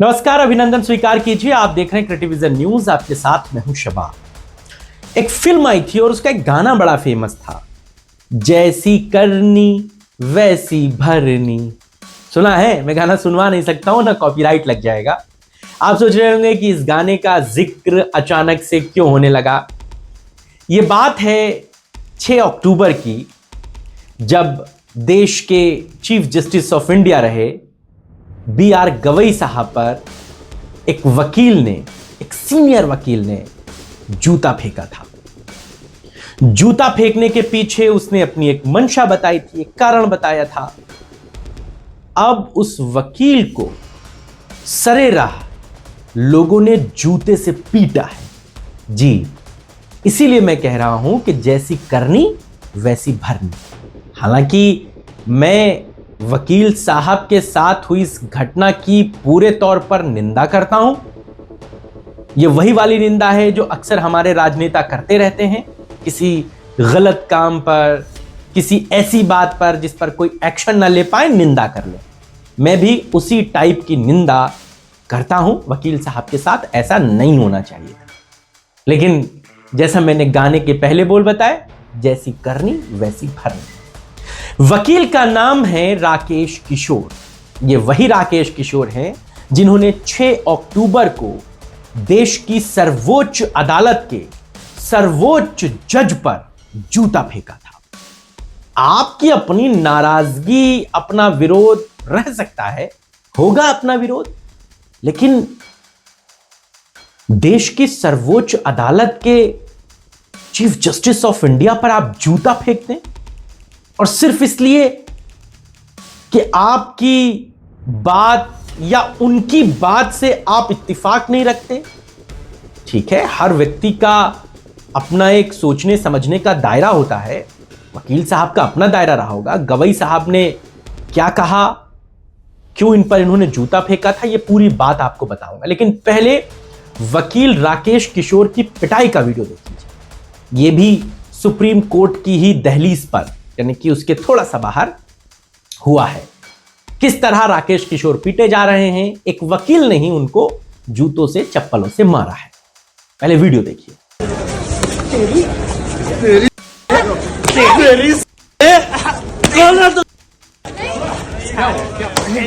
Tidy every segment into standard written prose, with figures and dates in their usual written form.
नमस्कार, अभिनंदन स्वीकार कीजिए। आप देख रहे हैं क्रिटिविजन न्यूज। आपके साथ मैं हूं शबा। एक फिल्म आई थी और उसका एक गाना बड़ा फेमस था, जैसी करनी वैसी भरनी। सुना है? मैं गाना सुनवा नहीं सकता हूं ना, कॉपीराइट लग जाएगा। आप सोच रहे होंगे कि इस गाने का जिक्र अचानक से क्यों होने लगा। यह बात है 6 अक्टूबर की, जब देश के चीफ जस्टिस ऑफ इंडिया रहे BR गवई साहब पर एक वकील ने, एक सीनियर वकील ने जूता फेंका था। जूता फेंकने के पीछे उसने अपनी एक मंशा बताई थी, एक कारण बताया था। अब उस वकील को सरेराह लोगों ने जूते से पीटा है। जी, इसीलिए मैं कह रहा हूं कि जैसी करनी वैसी भरनी। हालांकि मैं वकील साहब के साथ हुई इस घटना की पूरे तौर पर निंदा करता हूं। यह वही वाली निंदा है जो अक्सर हमारे राजनेता करते रहते हैं, किसी गलत काम पर, किसी ऐसी बात पर जिस पर कोई एक्शन ना ले पाए, निंदा कर ले। मैं भी उसी टाइप की निंदा करता हूं वकील साहब के साथ। ऐसा नहीं होना चाहिए था, लेकिन जैसा मैंने गाने के पहले बोल बताए, जैसी करनी वैसी भरनी। वकील का नाम है राकेश किशोर। ये वही राकेश किशोर हैं जिन्होंने 6 अक्टूबर को देश की सर्वोच्च अदालत के सर्वोच्च जज पर जूता फेंका था। आपकी अपनी नाराजगी, अपना विरोध रह सकता है, होगा अपना विरोध, लेकिन देश की सर्वोच्च अदालत के चीफ जस्टिस ऑफ इंडिया पर आप जूता फेंकते हैं, और सिर्फ इसलिए कि आपकी बात या उनकी बात से आप इत्तेफाक नहीं रखते। ठीक है, हर व्यक्ति का अपना एक सोचने समझने का दायरा होता है। वकील साहब का अपना दायरा रहा होगा। गवई साहब ने क्या कहा, क्यों इन पर इन्होंने जूता फेंका था, यह पूरी बात आपको बताऊंगा। लेकिन पहले वकील राकेश किशोर की पिटाई का वीडियो देख लीजिए। यह भी सुप्रीम कोर्ट की ही दहलीज पर, यानी कि उसके थोड़ा सा बाहर हुआ है। किस तरह राकेश किशोर पीटे जा रहे हैं। एक वकील ने ही उनको जूतों से, चप्पलों से मारा है। पहले वीडियो देखिए।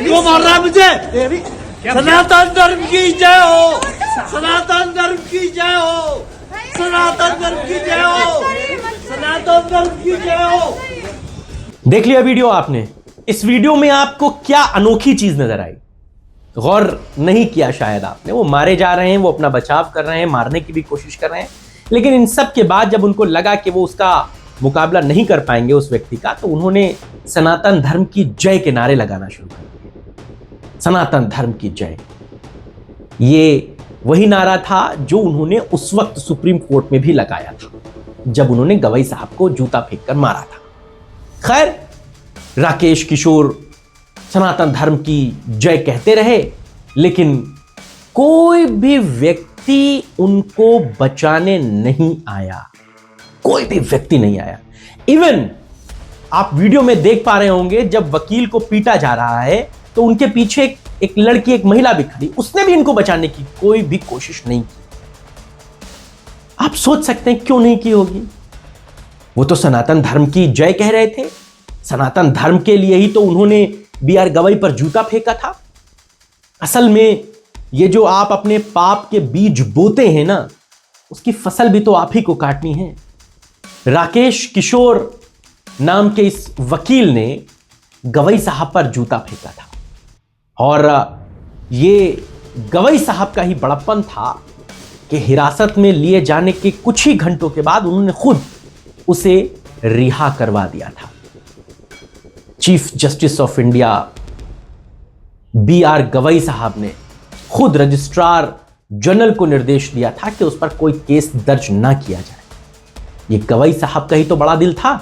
वो मार रहा है मुझे। सनातन धर्म की जय हो, सनातन धर्म की जय हो, सनातन धर्म की जय हो, सनातन धर्म की जय हो। देख लिया वीडियो आपने। इस वीडियो में आपको क्या अनोखी चीज नजर आई? गौर नहीं किया शायद आपने। वो मारे जा रहे हैं, वो अपना बचाव कर रहे हैं, मारने की भी कोशिश कर रहे हैं, लेकिन इन सब के बाद जब उनको लगा कि वो उसका मुकाबला नहीं कर पाएंगे उस व्यक्ति का, तो उन्होंने सनातन धर्म की जय के नारे लगाना शुरू कर दिए। सनातन धर्म की जय, ये वही नारा था जो उन्होंने उस वक्त सुप्रीम कोर्ट में भी लगाया था, जब उन्होंने गवई साहब को जूता फेंककर मारा था। खैर, राकेश किशोर सनातन धर्म की जय कहते रहे, लेकिन कोई भी व्यक्ति उनको बचाने नहीं आया। कोई भी व्यक्ति नहीं आया। इवन आप वीडियो में देख पा रहे होंगे, जब वकील को पीटा जा रहा है तो उनके पीछे एक लड़की, एक महिला भी खड़ी, उसने भी इनको बचाने की कोई भी कोशिश नहीं की। आप सोच सकते हैं क्यों नहीं की होगी। वो तो सनातन धर्म की जय कह रहे थे। सनातन धर्म के लिए ही तो उन्होंने BR गवई पर जूता फेंका था। असल में ये जो आप अपने पाप के बीज बोते हैं ना, उसकी फसल भी तो आप ही को काटनी है। राकेश किशोर नाम के इस वकील ने गवई साहब पर जूता फेंका था, और ये गवई साहब का ही बड़प्पन था कि हिरासत में लिए जाने के कुछ ही घंटों के बाद उन्होंने खुद उसे रिहा करवा दिया था। Chief justice of India BR Gavai साहब ने खुद रजिस्ट्रार जनरल को निर्देश दिया था कि उस पर कोई केस दर्ज ना किया जाए। यह गवई साहब का ही तो बड़ा दिल था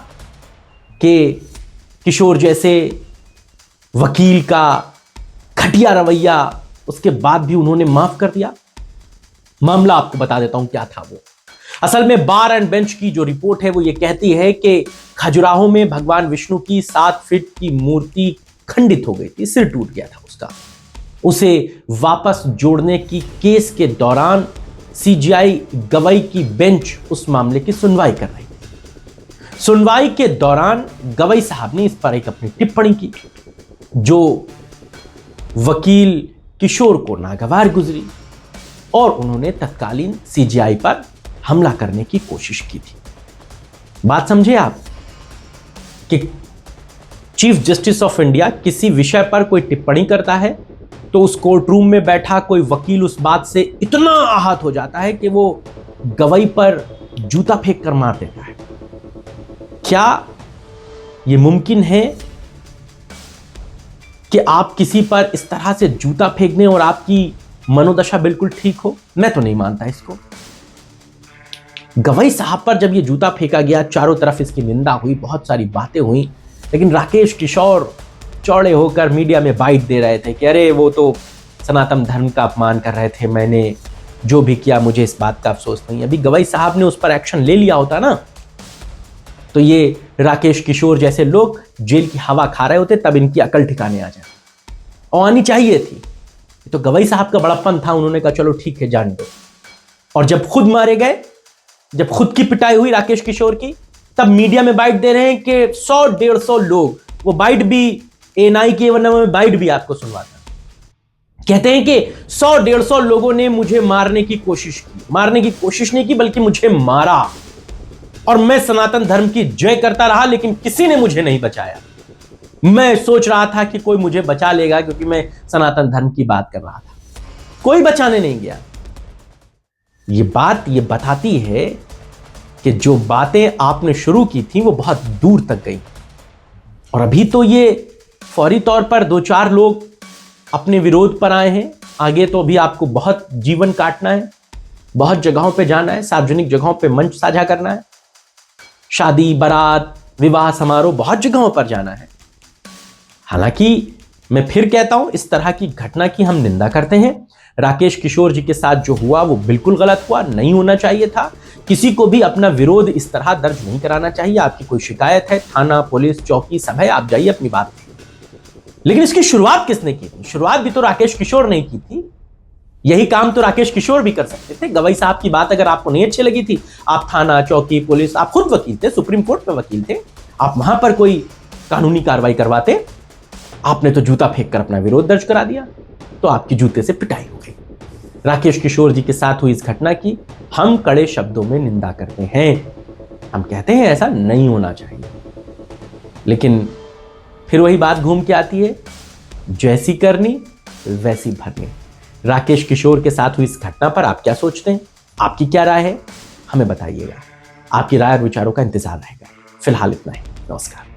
कि किशोर जैसे वकील का घटिया रवैया, उसके बाद भी उन्होंने माफ कर दिया। मामला आपको बता देता हूं क्या था वो। असल में बार एंड बेंच की जो रिपोर्ट है वो ये कहती है कि खजुराहो में भगवान विष्णु की 7 फीट की मूर्ति खंडित हो गई थी, सिर टूट गया था उसका। उसे वापस जोड़ने की केस के दौरान सीजीआई गवाई की बेंच उस मामले की सुनवाई कर रही थी। सुनवाई के दौरान गवाई साहब ने इस पर एक अपनी टिप्पणी की जो वकील किशोर को नागवार गुजरी और उन्होंने तत्कालीन सीजीआई पर हमला करने की कोशिश की थी। बात समझे आप कि चीफ जस्टिस ऑफ इंडिया किसी विषय पर कोई टिप्पणी करता है तो उस कोर्ट रूम में बैठा कोई वकील उस बात से इतना आहत हो जाता है कि वो गवाही पर जूता फेंक कर मार देता है। क्या यह मुमकिन है कि आप किसी पर इस तरह से जूता फेंक दें और आपकी मनोदशा बिल्कुल ठीक हो? मैं तो नहीं मानता इसको। गवाई साहब पर जब ये जूता फेंका गया, चारों तरफ इसकी निंदा हुई, बहुत सारी बातें हुई, लेकिन राकेश किशोर चौड़े होकर मीडिया में बाइट दे रहे थे कि अरे वो तो सनातन धर्म का अपमान कर रहे थे, मैंने जो भी किया मुझे इस बात का अफसोस नहीं। अभी गवाई साहब ने उस पर एक्शन ले लिया होता ना तो ये राकेश किशोर जैसे लोग जेल की हवा खा रहे होते, तब इनकी अकल ठिकाने आ जाए और आनी चाहिए थी। तो गवाई साहब का बड़प्पन था, उन्होंने कहा चलो ठीक है जान दो। और जब खुद मारे गए, जब खुद की पिटाई हुई राकेश किशोर की, तब मीडिया में बाइट दे रहे हैं कि 100-150 लोग, वो बाइट भी एएनआई की, वरना मैं बाइट भी आपको सुनवाता। कहते हैं कि 100-150 लोगों ने मुझे मारने की कोशिश की, मारने की कोशिश नहीं की बल्कि मुझे मारा, और मैं सनातन धर्म की जय करता रहा लेकिन किसी ने मुझे नहीं बचाया। मैं सोच रहा था कि कोई मुझे बचा लेगा क्योंकि मैं सनातन धर्म की बात कर रहा था, कोई बचाने नहीं गया। ये बात ये बताती है कि जो बातें आपने शुरू की थी वो बहुत दूर तक गई, और अभी तो ये फौरी तौर पर 2-4 लोग अपने विरोध पर आए हैं। आगे तो अभी आपको बहुत जीवन काटना है, बहुत जगहों पे जाना है, सार्वजनिक जगहों पे मंच साझा करना है, शादी, बारात, विवाह समारोह, बहुत जगहों पर जाना है। हालांकि मैं फिर कहता हूं, इस तरह की घटना की हम निंदा करते हैं। राकेश किशोर जी के साथ जो हुआ वो बिल्कुल गलत हुआ, नहीं होना चाहिए था। किसी को भी अपना विरोध इस तरह दर्ज नहीं कराना चाहिए। आपकी कोई शिकायत है, थाना, पुलिस, चौकी सब है, आप जाइए अपनी बात करिए। लेकिन इसकी शुरुआत किसने की थी? शुरुआत भी तो राकेश किशोर ने की थी। यही काम तो राकेश किशोर भी कर सकते थे। गवाई साहब की बात अगर आपको नहीं अच्छी लगी थी, आप थाना, चौकी, पुलिस, आप खुद वकील थे, सुप्रीम कोर्ट में वकील थे, आप वहां पर कोई कानूनी कार्रवाई करवाते। आपने तो जूता फेंक कर अपना विरोध दर्ज करा दिया, तो आपकी जूते से पिटाई हो गई। राकेश किशोर जी के साथ हुई इस घटना की हम कड़े शब्दों में निंदा करते हैं। हम कहते हैं ऐसा नहीं होना चाहिए, लेकिन फिर वही बात घूम के आती है, जैसी करनी वैसी भरनी। राकेश किशोर के साथ हुई इस घटना पर आप क्या सोचते हैं? आपकी क्या राय है? हमें बताइएगा। आपकी राय और विचारों का इंतजार रहेगा। फिलहाल इतना ही। नमस्कार।